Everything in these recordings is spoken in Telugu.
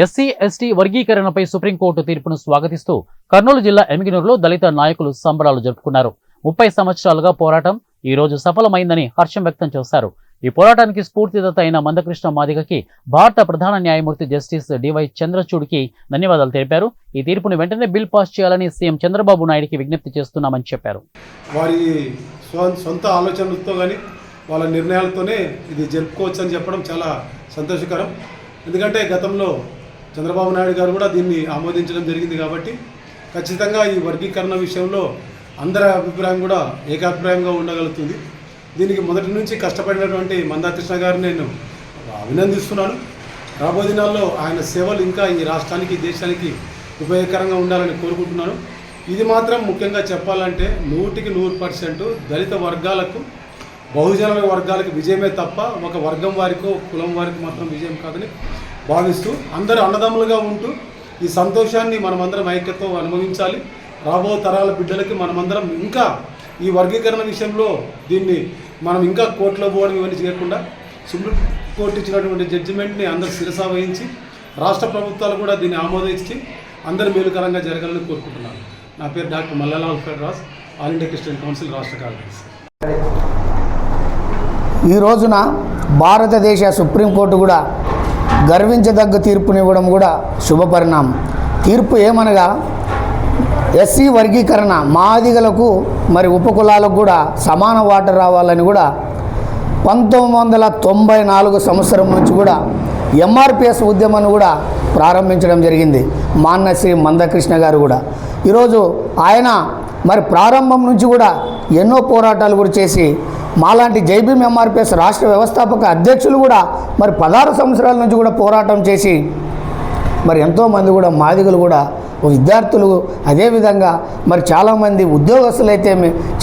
ఎస్సీ ఎస్టీ వర్గీకరణపై సుప్రీంకోర్టు తీర్పును స్వాగతిస్తూ కర్నూలు జిల్లా ఎమ్మిగనూరులో దళిత నాయకులు సంబరాలు జరుపుకున్నారు. 30 సంవత్సరాలుగా పోరాటం ఈ రోజు సఫలమైందని హర్షం వ్యక్తం చేశారు. ఈ పోరాటానికి స్ఫూర్తిదాత అయిన మందకృష్ణ మాదిగకి భారత ప్రధాన న్యాయమూర్తి జస్టిస్ డివై చంద్రచూడ్కి ధన్యవాదాలు తెలిపారు. ఈ తీర్పును వెంటనే బిల్ పాస్ చేయాలని సీఎం చంద్రబాబు నాయుడికి విజ్ఞప్తి చేస్తున్నామని చెప్పారు. వారి సొంత ఆలోచనలతో కానీ వాళ్ళ నిర్ణయాలతోనే ఇది జరుపుకోవచ్చు అని చెప్పడం చాలా సంతోషకరం. ఎందుకంటే గతంలో చంద్రబాబు నాయుడు గారు కూడా దీన్ని ఆమోదించడం జరిగింది కాబట్టి ఖచ్చితంగా ఈ వర్గీకరణ విషయంలో అందరి అభిప్రాయం కూడా ఏకాభిప్రాయంగా ఉండగలుగుతుంది. దీనికి మొదటి నుంచి కష్టపడినటువంటి మందాకృష్ణ గారిని నేను అభినందిస్తున్నాను. రాబోయే దినాల్లో ఆయన సేవలు ఇంకా ఈ రాష్ట్రానికి దేశానికి ఉపయోగకరంగా ఉండాలని కోరుకుంటున్నాను. ఇది మాత్రం ముఖ్యంగా చెప్పాలంటే 100% దళిత వర్గాలకు బహుజన వర్గాలకు విజయమే తప్ప ఒక వర్గం వారికో కులం వారికి మాత్రం విజయం కాదని భావిస్తూ అందరూ అన్నదమ్ములుగా ఉంటూ ఈ సంతోషాన్ని మనమందరం ఐక్యతతో అనుభవించాలి. రాబో తరాల బిడ్డలకి మనమందరం ఇంకా ఈ వర్గీకరణ విషయంలో దీన్ని మనం ఇంకా కోర్టులో పోవడం ఇవన్నీ చేయకుండా సుప్రీంకోర్టు ఇచ్చినటువంటి జడ్జిమెంట్ని అందరూ శిరసా వహించి రాష్ట్ర ప్రభుత్వాలు కూడా దీన్ని ఆమోదించి అందరూ మేలుకరంగా జరగాలని కోరుకుంటున్నాను. నా పేరు డాక్టర్ మల్లాలాల్ ఫెడ్రాస్, ఆల్ ఇండియా క్రిస్టియన్ కౌన్సిల్ రాష్ట్ర కార్యదర్శి. ఈ రోజున భారతదేశ సుప్రీంకోర్టు కూడా గర్వించదగ్గ తీర్పునివ్వడం కూడా శుభపరిణామం. తీర్పు ఏమనగా ఎస్సీ వర్గీకరణ మాదిగలకు మరి ఉపకులాలకు కూడా సమాన వాటా రావాలని కూడా 1994 సంవత్సరం నుంచి కూడా ఎంఆర్పిఎస్ ఉద్యమాన్ని కూడా ప్రారంభించడం జరిగింది. మాన్నశ్రీ మందకృష్ణ గారు కూడా ఈరోజు ఆయన మరి ప్రారంభం నుంచి కూడా ఎన్నో పోరాటాలు కూడా చేసి మాలాంటి జైభీం ఎంఆర్పిఎస్ రాష్ట్ర వ్యవస్థాపక అధ్యక్షులు కూడా మరి 16 సంవత్సరాల నుంచి కూడా పోరాటం చేసి మరి ఎంతోమంది కూడా మాదిగలు కూడా విద్యార్థులు అదేవిధంగా మరి చాలామంది ఉద్యోగస్తులైతే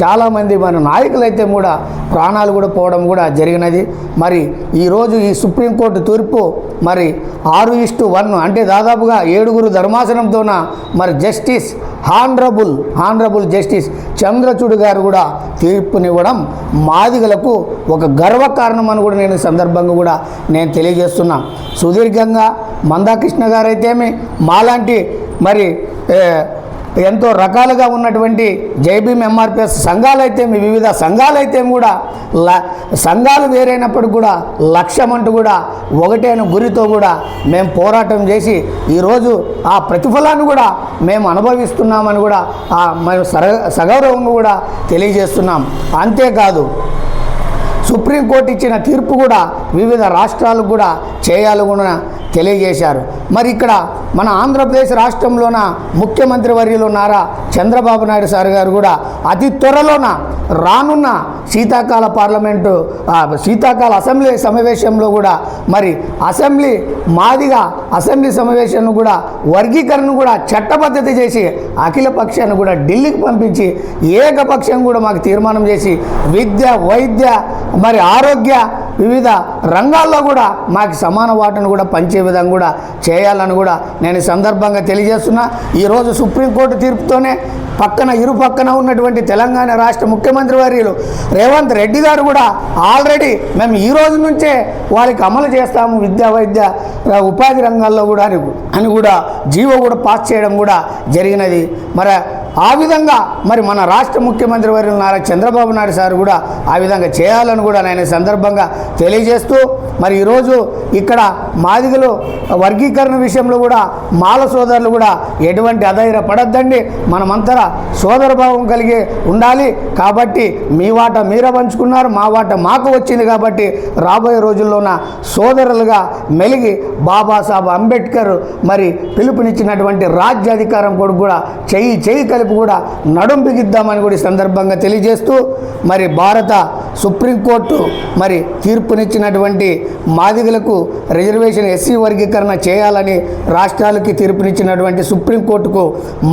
చాలామంది మన నాయకులైతే కూడా ప్రాణాలు కూడా పోవడం కూడా జరిగినది. మరి ఈరోజు ఈ సుప్రీంకోర్టు తీర్పు మరి 6:1 అంటే దాదాపుగా 7 ధర్మాసనంతోన మరి జస్టిస్ హానరబుల్ జస్టిస్ చంద్రచూడ్ గారు కూడా తీర్పునివ్వడం మాదిగలకు ఒక గర్వకారణం అని కూడా నేను సందర్భంగా కూడా నేను తెలియజేస్తున్నా. సుదీర్ఘంగా మందాకృష్ణ గారు అయితేమి మాలాంటి మరి ఎంతో రకాలుగా ఉన్నటువంటి జైభీం ఎంఆర్పిఎస్ సంఘాలైతే వివిధ సంఘాలైతే కూడా సంఘాలు వేరైనప్పటికి కూడా లక్ష్యం అంటూ కూడా ఒకటైన గురితో కూడా మేము పోరాటం చేసి ఈరోజు ఆ ప్రతిఫలాన్ని కూడా మేము అనుభవిస్తున్నామని కూడా మేము సగౌరవంగా కూడా తెలియజేస్తున్నాం. అంతేకాదు సుప్రీంకోర్టు ఇచ్చిన తీర్పు కూడా వివిధ రాష్ట్రాలకు కూడా చేయాలని కూడా తెలియజేశారు. మరి ఇక్కడ మన ఆంధ్రప్రదేశ్ రాష్ట్రంలోన ముఖ్యమంత్రి వర్యులు నారా చంద్రబాబు నాయుడు సార్ గారు కూడా అతి త్వరలోన రానున్న శీతాకాల అసెంబ్లీ సమావేశంలో కూడా మరి మాదిగా అసెంబ్లీ సమావేశం కూడా వర్గీకరణ కూడా చట్టబద్ధత చేసి అఖిల పక్షాన్ని కూడా ఢిల్లీకి పంపించి ఏకపక్షం కూడా మాకు తీర్మానం చేసి విద్య వైద్య మరి ఆరోగ్య వివిధ రంగాల్లో కూడా మాకు సమాన వాటాను కూడా పంచే విధంగా కూడా చేయాలని కూడా నేను ఈ సందర్భంగా తెలియజేస్తున్నా. ఈరోజు సుప్రీంకోర్టు తీర్పుతోనే ఇరు పక్కన ఉన్నటువంటి తెలంగాణ రాష్ట్ర ముఖ్యమంత్రి వర్యులు రేవంత్ రెడ్డి గారు కూడా ఆల్రెడీ మేము ఈ రోజు నుంచే వారికి అమలు చేస్తాము విద్యా వైద్య ఉపాధి రంగాల్లో కూడా అని కూడా జీవో కూడా పాస్ చేయడం కూడా జరిగినది. మరి ఆ విధంగా మరి మన రాష్ట్ర ముఖ్యమంత్రి వర్యులు నారా చంద్రబాబు నాయుడు సార్ కూడా ఆ విధంగా చేయాలని కూడా నేను సందర్భంగా తెలియజేస్తూ మరి ఈరోజు ఇక్కడ మాదిగలు వర్గీకరణ విషయంలో కూడా మాల సోదరులు కూడా ఎటువంటి అధైర్యపడద్దండి. మనమంతా సోదరభావం కలిగి ఉండాలి. కాబట్టి మీ వాటా మీరే పంచుకున్నారు, మా వాటా మాకు వచ్చింది. కాబట్టి రాబోయే రోజుల్లోన సోదరులుగా మెలిగి బాబాసాహెబ్ అంబేద్కర్ మరి పిలుపునిచ్చినటువంటి రాజ్యాధికారం కూడా చెయ్యి కలిపి కూడా నడుం బిగిద్దామని కూడా ఈ సందర్భంగా తెలియజేస్తూ మరి భారత సుప్రీంకోర్టు మరి తీర్పునిచ్చినటువంటి మాదిగలకు రిజర్వేషన్ ఎస్సీ వర్గీకరణ చేయాలని రాష్ట్రాలకి తీర్పునిచ్చినటువంటి సుప్రీంకోర్టుకు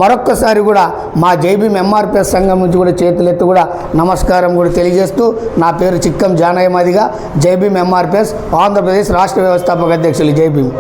మరొక్కసారి కూడా మా జైభీం ఎంఆర్పిఎస్ సంఘం నుంచి కూడా చేతులెత్తి కూడా నమస్కారం కూడా తెలియజేస్తూ నా పేరు చిక్కం జానయ్య మాదిగా జైభీం ఎంఆర్పిఎస్ ఆంధ్రప్రదేశ్ రాష్ట్ర వ్యవస్థాపక అధ్యక్షులు జైభీం.